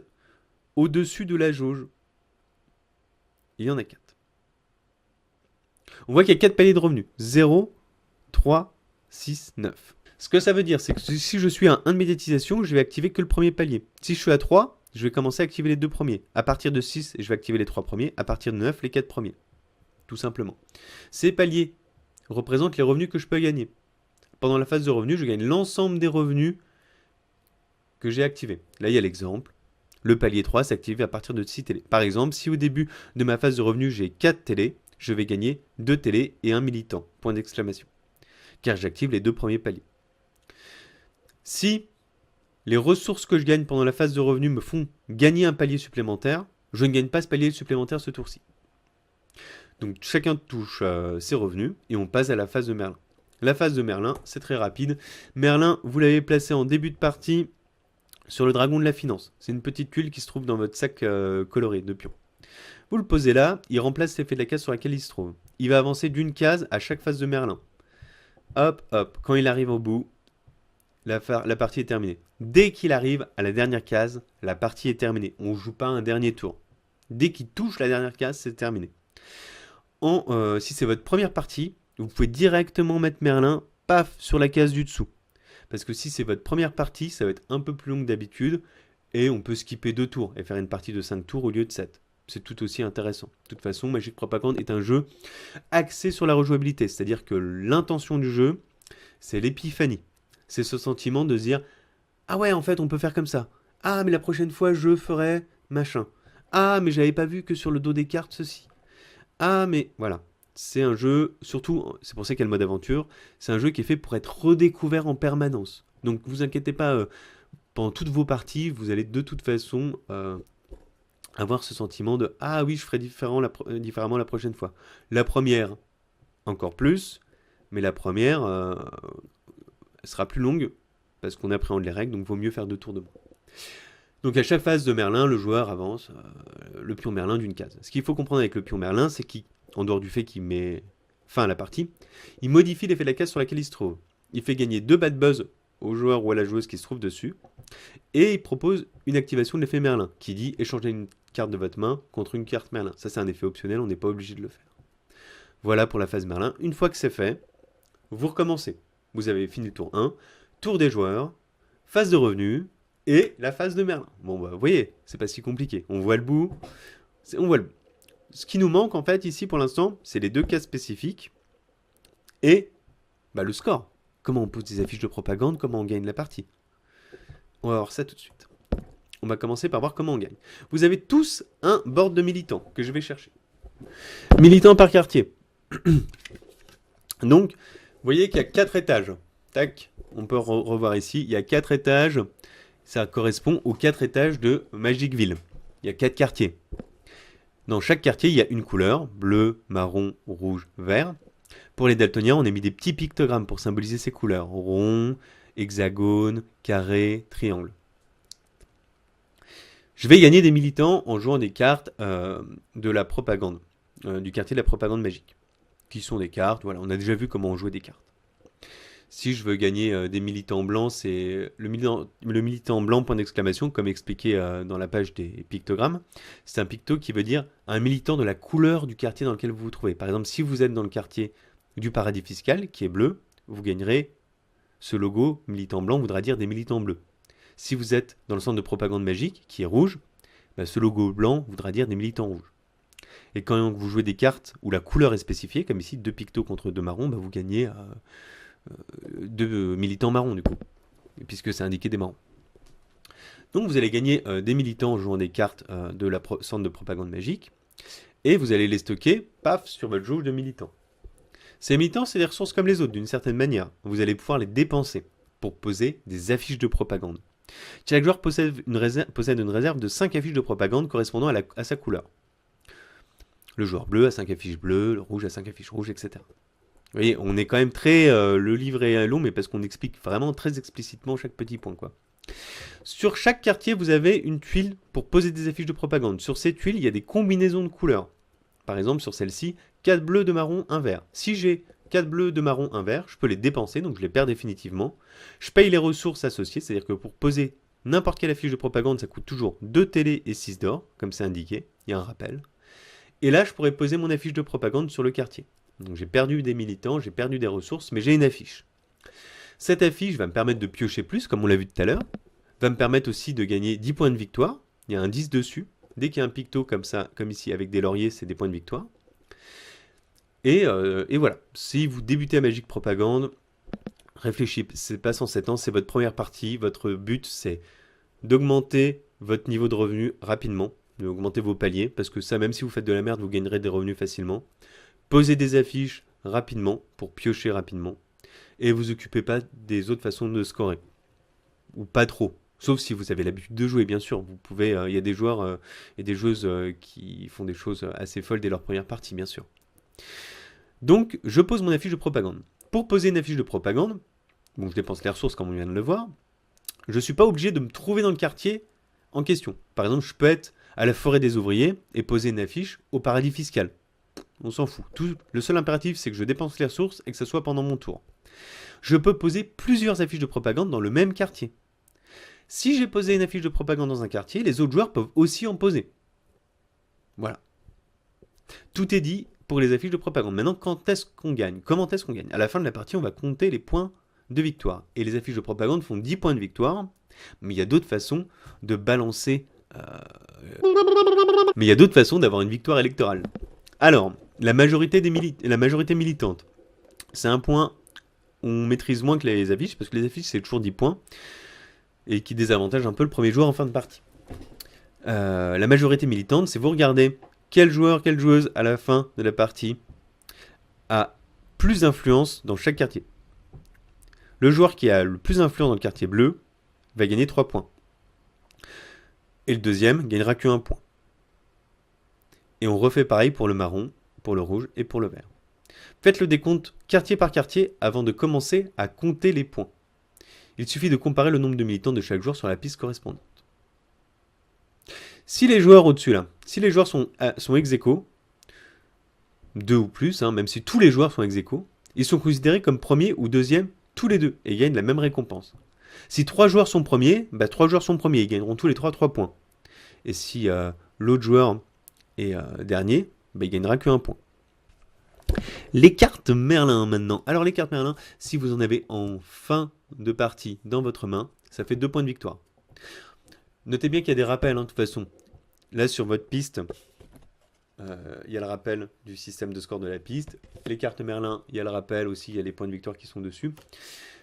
au-dessus de la jauge. Il y en a 4. On voit qu'il y a 4 paliers de revenus. 0, 3, 6, 9. Ce que ça veut dire, c'est que si je suis à 1 de médiatisation, je vais activer que le premier palier. Si je suis à 3, je vais commencer à activer les 2 premiers. À partir de 6, je vais activer les 3 premiers. À partir de 9, les 4 premiers. Tout simplement. Ces paliers représentent les revenus que je peux gagner. Pendant la phase de revenus, je gagne l'ensemble des revenus que j'ai activés. Là, il y a l'exemple. Le palier 3 s'active à partir de 6 télés. Par exemple, si au début de ma phase de revenus, j'ai 4 télés, je vais gagner 2 télés et 1 militant. Point d'exclamation. Car j'active les 2 premiers paliers. Si les ressources que je gagne pendant la phase de revenus me font gagner un palier supplémentaire, je ne gagne pas ce palier supplémentaire ce tour-ci. Donc chacun touche ses revenus et on passe à la phase de Merlin. La phase de Merlin, c'est très rapide. Merlin, vous l'avez placé en début de partie sur le dragon de la finance. C'est une petite tuile qui se trouve dans votre sac coloré de pions. Vous le posez là, il remplace l'effet de la case sur laquelle il se trouve. Il va avancer d'une case à chaque phase de Merlin. Hop, hop, quand il arrive au bout, la partie est terminée. Dès qu'il arrive à la dernière case, la partie est terminée. On ne joue pas un dernier tour. Dès qu'il touche la dernière case, c'est terminé. Si c'est votre première partie, vous pouvez directement mettre Merlin, paf, sur la case du dessous. Parce que si c'est votre première partie, ça va être un peu plus long que d'habitude, et on peut skipper 2 tours, et faire une partie de 5 tours au lieu de 7. C'est tout aussi intéressant. De toute façon, Magic Propagande est un jeu axé sur la rejouabilité, c'est-à-dire que l'intention du jeu, c'est l'épiphanie. C'est ce sentiment de se dire « Ah ouais, en fait, on peut faire comme ça. Ah, mais la prochaine fois, je ferai machin. Ah, mais j'avais pas vu que sur le dos des cartes, ceci. Ah, mais voilà. » C'est un jeu, surtout, c'est pour ça qu'il y a le mode aventure, c'est un jeu qui est fait pour être redécouvert en permanence. Donc, vous inquiétez pas, pendant toutes vos parties, vous allez de toute façon avoir ce sentiment de « Ah oui, je ferai différemment la prochaine fois. » La première, encore plus, mais la première sera plus longue, parce qu'on appréhende les règles, donc il vaut mieux faire 2 tours de moins. Donc à chaque phase de Merlin, le joueur avance le pion Merlin d'une case. Ce qu'il faut comprendre avec le pion Merlin, c'est qu'en dehors du fait qu'il met fin à la partie, il modifie l'effet de la case sur laquelle il se trouve. Il fait gagner 2 bad buzz au joueur ou à la joueuse qui se trouve dessus, et il propose une activation de l'effet Merlin, qui dit échanger une carte de votre main contre une carte Merlin. Ça c'est un effet optionnel, on n'est pas obligé de le faire. Voilà pour la phase Merlin. Une fois que c'est fait, vous recommencez. Vous avez fini le tour 1, tour des joueurs, phase de revenus, et la phase de Merlin. Bon bah vous voyez, c'est pas si compliqué. On voit le bout, ce qui nous manque en fait ici pour l'instant, c'est les deux cas spécifiques et le score. Comment on pose des affiches de propagande, comment on gagne la partie. On va voir ça tout de suite. On va commencer par voir comment on gagne. Vous avez tous un board de militants que je vais chercher. Militants par quartier. Donc, vous voyez qu'il y a 4 étages. Tac, on peut revoir ici. Il y a 4 étages. Ça correspond aux 4 étages de Magicville. Il y a 4 quartiers. Dans chaque quartier, il y a une couleur. Bleu, marron, rouge, vert. Pour les daltoniens, on a mis des petits pictogrammes pour symboliser ces couleurs. Rond, hexagone, carré, triangle. Je vais gagner des militants en jouant des cartes de la propagande, du quartier de la propagande magique, qui sont des cartes, voilà, on a déjà vu comment on jouait des cartes. Si je veux gagner des militants blancs, c'est le militant blanc, point d'exclamation, comme expliqué dans la page des pictogrammes. C'est un picto qui veut dire un militant de la couleur du quartier dans lequel vous vous trouvez. Par exemple, si vous êtes dans le quartier du paradis fiscal, qui est bleu, vous gagnerez ce logo militant blanc, voudra dire des militants bleus. Si vous êtes dans le centre de propagande magique, qui est rouge, ce logo blanc voudra dire des militants rouges. Et quand vous jouez des cartes où la couleur est spécifiée, comme ici 2 pictos contre 2 marrons, vous gagnez 2 militants marrons du coup, puisque c'est indiqué des marrons. Donc vous allez gagner des militants en jouant des cartes de la centre de propagande magique, et vous allez les stocker, paf, sur votre jauge de militants. Ces militants, c'est des ressources comme les autres, d'une certaine manière. Vous allez pouvoir les dépenser pour poser des affiches de propagande. Chaque joueur possède une réserve de 5 affiches de propagande correspondant à sa couleur. Le joueur bleu a 5 affiches bleues, le rouge a 5 affiches rouges, etc. Vous voyez, on est quand même très... le livre est long, mais parce qu'on explique vraiment très explicitement chaque petit point, quoi. Sur chaque quartier, vous avez une tuile pour poser des affiches de propagande. Sur ces tuiles, il y a des combinaisons de couleurs. Par exemple, sur celle-ci, 4 bleus, 2 marrons, 1 vert. Si j'ai 4 bleus, 2 marrons, 1 vert, je peux les dépenser, donc je les perds définitivement. Je paye les ressources associées, c'est-à-dire que pour poser n'importe quelle affiche de propagande, ça coûte toujours 2 télé et 6 d'or, comme c'est indiqué, il y a un rappel. Et là, je pourrais poser mon affiche de propagande sur le quartier. Donc j'ai perdu des militants, j'ai perdu des ressources, mais j'ai une affiche. Cette affiche va me permettre de piocher plus, comme on l'a vu tout à l'heure, va me permettre aussi de gagner 10 points de victoire. Il y a un 10 dessus. Dès qu'il y a un picto comme ça, comme ici, avec des lauriers, c'est des points de victoire. Et voilà. Si vous débutez à Magic Propagande, réfléchissez, c'est pas 107 ans, c'est votre première partie. Votre but, c'est d'augmenter votre niveau de revenu rapidement, d'augmenter vos paliers, parce que ça, même si vous faites de la merde, vous gagnerez des revenus facilement. Posez des affiches rapidement, pour piocher rapidement. Et vous occupez pas des autres façons de scorer. Ou pas trop. Sauf si vous avez l'habitude de jouer, bien sûr. Vous pouvez, il y a des joueurs et des joueuses qui font des choses assez folles dès leur première partie, bien sûr. Donc, je pose mon affiche de propagande. Pour poser une affiche de propagande, bon, je dépense les ressources comme on vient de le voir, je ne suis pas obligé de me trouver dans le quartier en question. Par exemple, je peux être à la forêt des ouvriers et poser une affiche au paradis fiscal. On s'en fout. Le seul impératif, c'est que je dépense les ressources et que ce soit pendant mon tour. Je peux poser plusieurs affiches de propagande dans le même quartier. Si j'ai posé une affiche de propagande dans un quartier, les autres joueurs peuvent aussi en poser. Voilà. Tout est dit pour les affiches de propagande. Maintenant, quand est-ce qu'on gagne? Comment est-ce qu'on gagne? À la fin de la partie, on va compter les points de victoire. Et les affiches de propagande font 10 points de victoire. Mais il y a d'autres façons de balancer... Mais il y a d'autres façons d'avoir une victoire électorale. Alors, la majorité militante. C'est un point où on maîtrise moins que les affiches, parce que les affiches, c'est toujours 10 points. Et qui désavantage un peu le premier joueur en fin de partie. La majorité militante, c'est vous regardez quel joueur, quelle joueuse à la fin de la partie a plus d'influence dans chaque quartier. Le joueur qui a le plus d'influence dans le quartier bleu va gagner 3 points. Et le deuxième gagnera que 1 point. Et on refait pareil pour le marron, pour le rouge et pour le vert. Faites le décompte quartier par quartier avant de commencer à compter les points. Il suffit de comparer le nombre de militants de chaque joueur sur la piste correspondante. Si les joueurs au-dessus là, si les joueurs sont ex aequo, 2 ou plus, même si tous les joueurs sont ex aequo, ils sont considérés comme premier ou deuxième tous les deux et gagnent la même récompense. Si 3 joueurs sont premiers, 3 joueurs sont premiers, ils gagneront tous les 3 points. Et si l'autre joueur est dernier, il gagnera que 1 point. Les cartes Merlin maintenant. Alors les cartes Merlin, si vous en avez en fin de partie dans votre main, ça fait 2 points de victoire. Notez bien qu'il y a des rappels, de toute façon. Là sur votre piste, il y a le rappel du système de score de la piste. Les cartes Merlin, il y a le rappel aussi, il y a les points de victoire qui sont dessus.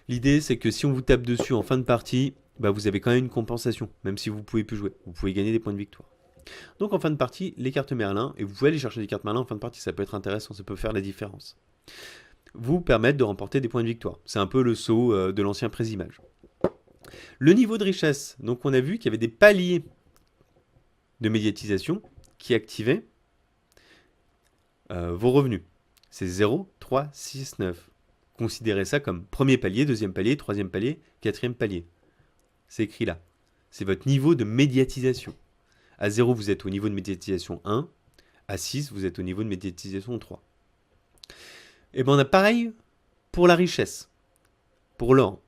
L'idée, c'est que si on vous tape dessus en fin de partie, bah, vous avez quand même une compensation, même si vous ne pouvez plus jouer. Vous pouvez gagner des points de victoire. Donc en fin de partie, les cartes Merlin, et vous pouvez aller chercher des cartes Merlin en fin de partie, ça peut être intéressant, ça peut faire la différence. Vous permettent de remporter des points de victoire. C'est un peu le saut de l'ancien Présimage. Le niveau de richesse, donc on a vu qu'il y avait des paliers de médiatisation qui activaient vos revenus. C'est 0, 3, 6, 9. Considérez ça comme premier palier, deuxième palier, troisième palier, quatrième palier. C'est écrit là. C'est votre niveau de médiatisation. À 0, vous êtes au niveau de médiatisation 1. À 6, vous êtes au niveau de médiatisation 3. Et bien on a pareil pour la richesse. Pour l'or.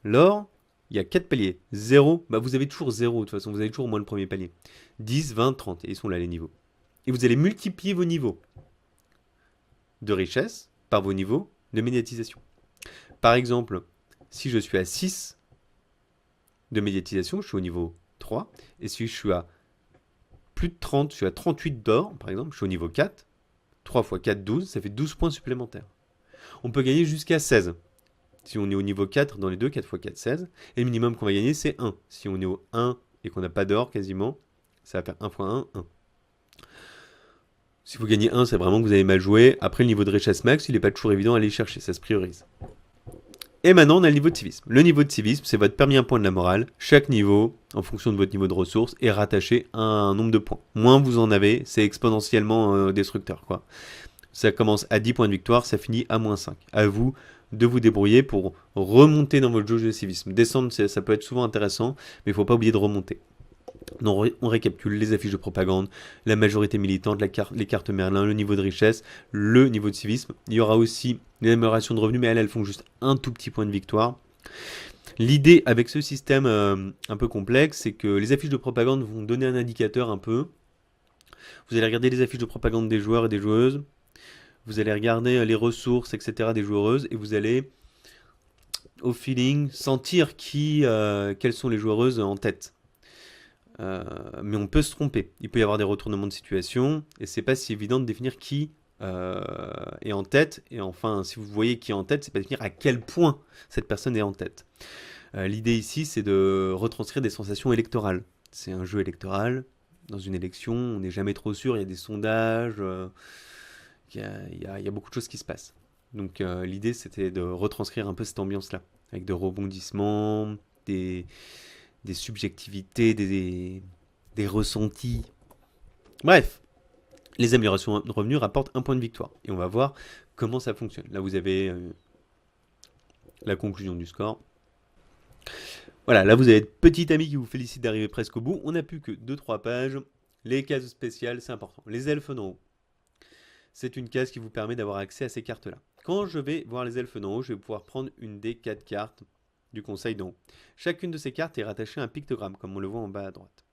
L'or, il y a 4 paliers. 0, bah vous avez toujours 0 de toute façon, vous avez toujours au moins le premier palier. 10, 20, 30, et ils sont là les niveaux. Et vous allez multiplier vos niveaux de richesse par vos niveaux de médiatisation. Par exemple, si je suis à 6 de médiatisation, je suis au niveau 3, et si je suis à plus de 30, je suis à 38 d'or, par exemple, je suis au niveau 4, 3 x 4, 12, ça fait 12 points supplémentaires. On peut gagner jusqu'à 16. Si on est au niveau 4 dans les deux, 4 x 4, 16. Et le minimum qu'on va gagner, c'est 1. Si on est au 1 et qu'on n'a pas d'or quasiment, ça va faire 1 x 1, 1. Si vous gagnez 1, c'est vraiment que vous avez mal joué. Après, le niveau de richesse max, il n'est pas toujours évident à aller chercher, ça se priorise. Et maintenant, on a le niveau de civisme. Le niveau de civisme, c'est votre premier point de la morale. Chaque niveau, en fonction de votre niveau de ressources, est rattaché à un nombre de points. Moins vous en avez, c'est exponentiellement destructeur, quoi. Ça commence à 10 points de victoire, ça finit à moins 5. À vous de vous débrouiller pour remonter dans votre jauge de civisme. Descendre, ça peut être souvent intéressant, mais il ne faut pas oublier de remonter. Donc, on récapitule les affiches de propagande, la majorité militante, les cartes Merlin, le niveau de richesse, le niveau de civisme. Il y aura aussi les améliorations de revenus, mais elles font juste un tout petit point de victoire. L'idée avec ce système un peu complexe, c'est que les affiches de propagande vont donner un indicateur un peu. Vous allez regarder les affiches de propagande des joueurs et des joueuses. Vous allez regarder les ressources, etc. des joueuses, et vous allez, au feeling, sentir quelles sont les joueuses en tête. Mais on peut se tromper. Il peut y avoir des retournements de situation, et c'est pas si évident de définir qui est en tête. Et enfin, si vous voyez qui est en tête, c'est pas définir à quel point cette personne est en tête. L'idée ici, c'est de retranscrire des sensations électorales. C'est un jeu électoral. Dans une élection, on n'est jamais trop sûr. Il y a des sondages. Il y a beaucoup de choses qui se passent. Donc l'idée, c'était de retranscrire un peu cette ambiance-là, avec des rebondissements, des subjectivités, des ressentis. Bref, les améliorations de revenus rapportent un point de victoire. Et on va voir comment ça fonctionne. Là, vous avez la conclusion du score. Voilà, là, vous avez petit ami qui vous félicite d'arriver presque au bout. On n'a plus que 2-3 pages. Les cases spéciales, c'est important. Les elfes d'en haut. C'est une case qui vous permet d'avoir accès à ces cartes-là. Quand je vais voir les elfes d'en haut, je vais pouvoir prendre une des 4 cartes du conseil d'en haut. Chacune de ces cartes est rattachée à un pictogramme, comme on le voit en bas à droite.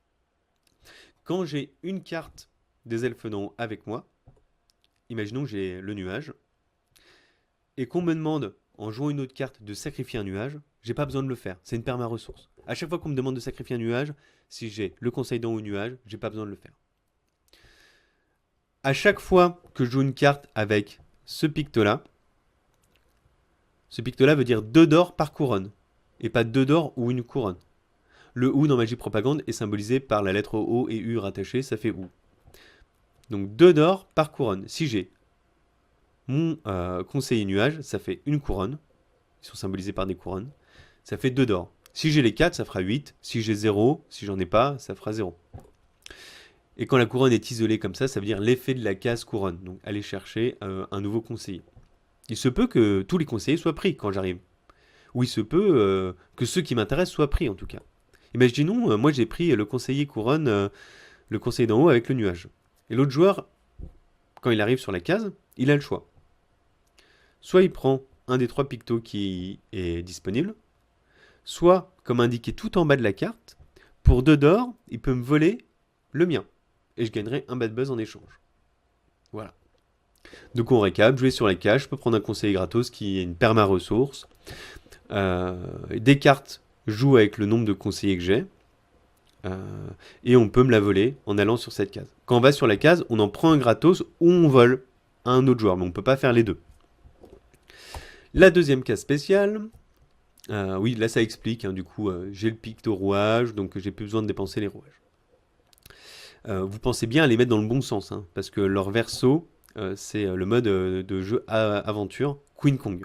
Quand j'ai une carte des elfes d'en haut avec moi, imaginons que j'ai le nuage, et qu'on me demande, en jouant une autre carte, de sacrifier un nuage, j'ai pas besoin de le faire, c'est une perma-ressource. À chaque fois qu'on me demande de sacrifier un nuage, si j'ai le conseil d'en haut nuage, j'ai pas besoin de le faire. À chaque fois que je joue une carte avec ce picto-là veut dire 2 d'or par couronne, et pas 2 d'or ou une couronne. Le OU dans Magie Propagande est symbolisé par la lettre O et U rattachée, ça fait OU. Donc 2 d'or par couronne. Si j'ai mon conseiller nuage, ça fait une couronne. Ils sont symbolisés par des couronnes. Ça fait 2 d'or. Si j'ai les 4, ça fera 8. Si j'ai 0, si j'en ai pas, ça fera 0. Et quand la couronne est isolée comme ça veut dire l'effet de la case couronne. Donc aller chercher un nouveau conseiller. Il se peut que tous les conseillers soient pris quand j'arrive. Ou il se peut que ceux qui m'intéressent soient pris en tout cas. Imaginons, moi j'ai pris le conseiller couronne, le conseiller d'en haut avec le nuage. Et l'autre joueur, quand il arrive sur la case, il a le choix. Soit il prend un des 3 pictos qui est disponible, soit, comme indiqué tout en bas de la carte, pour 2 d'or, il peut me voler le mien. Et je gagnerai un bad buzz en échange. Voilà. Donc on récap, je vais sur les caches, je peux prendre un conseiller gratos qui est une perma-ressource. Des cartes jouent avec le nombre de conseillers que j'ai. et on peut me la voler en allant sur cette case. Quand on va sur la case, on en prend un gratos ou on vole à un autre joueur, mais on ne peut pas faire les deux. La deuxième case spéciale, oui, là ça explique, hein, du coup, j'ai le picto rouage, donc j'ai plus besoin de dépenser les rouages. Vous pensez bien à les mettre dans le bon sens, hein, parce que leur verso, c'est le mode de jeu aventure Queen Kong.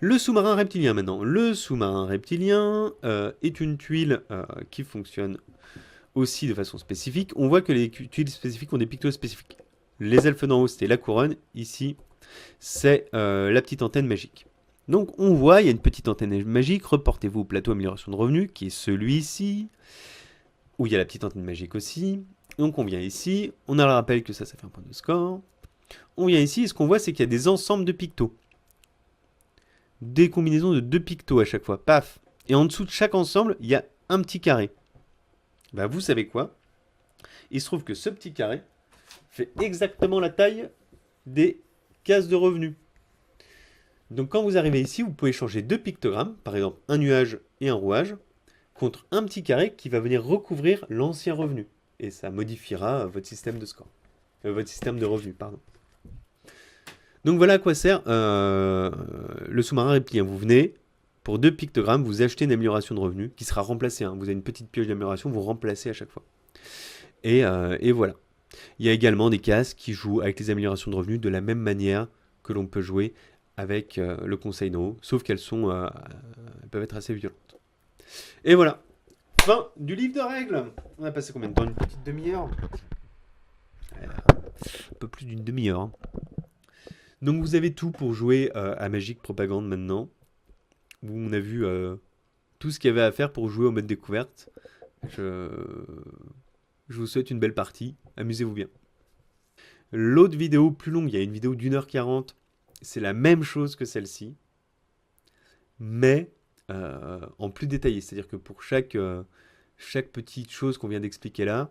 Le sous-marin reptilien maintenant. Le sous-marin reptilien est une tuile qui fonctionne aussi de façon spécifique. On voit que les tuiles spécifiques ont des pictos spécifiques. Les elfes d'en haut, c'était la couronne. Ici, c'est la petite antenne magique. Donc on voit, il y a une petite antenne magique. Reportez-vous au plateau amélioration de revenus, qui est celui-ci, où il y a la petite antenne magique aussi. Donc on vient ici, on a le rappel que ça fait un point de score. On vient ici, et ce qu'on voit, c'est qu'il y a des ensembles de pictos. Des combinaisons de 2 pictos à chaque fois, paf. Et en dessous de chaque ensemble, il y a un petit carré. Bah vous savez quoi? Il se trouve que ce petit carré fait exactement la taille des cases de revenus. Donc quand vous arrivez ici, vous pouvez changer 2 pictogrammes, par exemple un nuage et un rouage, contre un petit carré qui va venir recouvrir l'ancien revenu. Et ça modifiera votre système de score. Votre système de revenus, pardon. Donc voilà à quoi sert le sous-marin reptilien. Vous venez, pour 2 pictogrammes, vous achetez une amélioration de revenus qui sera remplacée. Hein. Vous avez une petite pioche d'amélioration, vous remplacez à chaque fois. Et voilà. Il y a également des cases qui jouent avec les améliorations de revenus de la même manière que l'on peut jouer avec le conseil d'en haut, sauf qu'elles elles peuvent être assez violentes. Et voilà. Fin du livre de règles. On a passé combien de temps? Une petite demi-heure? Un peu plus d'une demi-heure. Hein. Donc vous avez tout pour jouer à Magic Propagande maintenant. On a vu tout ce qu'il y avait à faire pour jouer au mode découverte. Je vous souhaite une belle partie. Amusez-vous bien. L'autre vidéo plus longue, il y a une vidéo d'1h40. C'est la même chose que celle-ci. Mais en plus détaillé. C'est-à-dire que pour chaque petite chose qu'on vient d'expliquer là,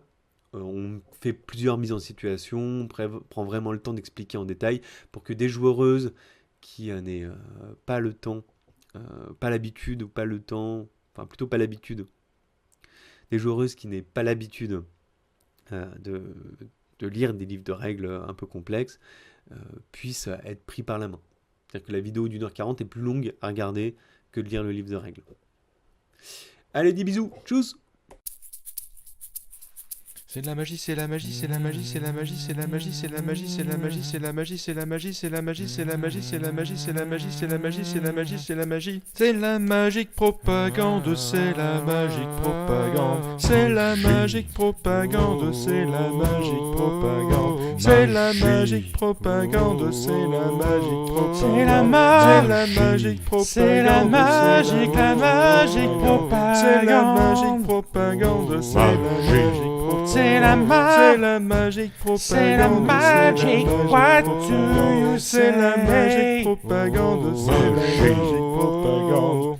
on fait plusieurs mises en situation, on prend vraiment le temps d'expliquer en détail pour que des joueuses qui n'aient pas le temps, pas l'habitude ou pas le temps, enfin plutôt pas l'habitude, des joueuses qui n'aient pas l'habitude de lire des livres de règles un peu complexes puissent être pris par la main. C'est-à-dire que la vidéo d'1h40 est plus longue à regarder que de lire le livre de règles. Allez, des bisous, tchuss! C'est de la magie, c'est la magie, c'est la magie, c'est la magie, c'est la magie, c'est la magie, c'est la magie, c'est la magie, c'est la magie, c'est la magie, c'est la magie, c'est la magie, c'est la magie, c'est la magie, c'est la magie, c'est la magie. C'est la magique propagande, c'est la magique propagande. C'est la magique propagande, c'est la magique propagande. C'est la magique propagande, c'est la magique propagande. C'est la magique propagande. C'est la magique, la magique propagande. C'est la magique propagande, c'est la magique. C'est la magique propagande. C'est la magic. What do you say? C'est la magique propagande. C'est la magique propagande.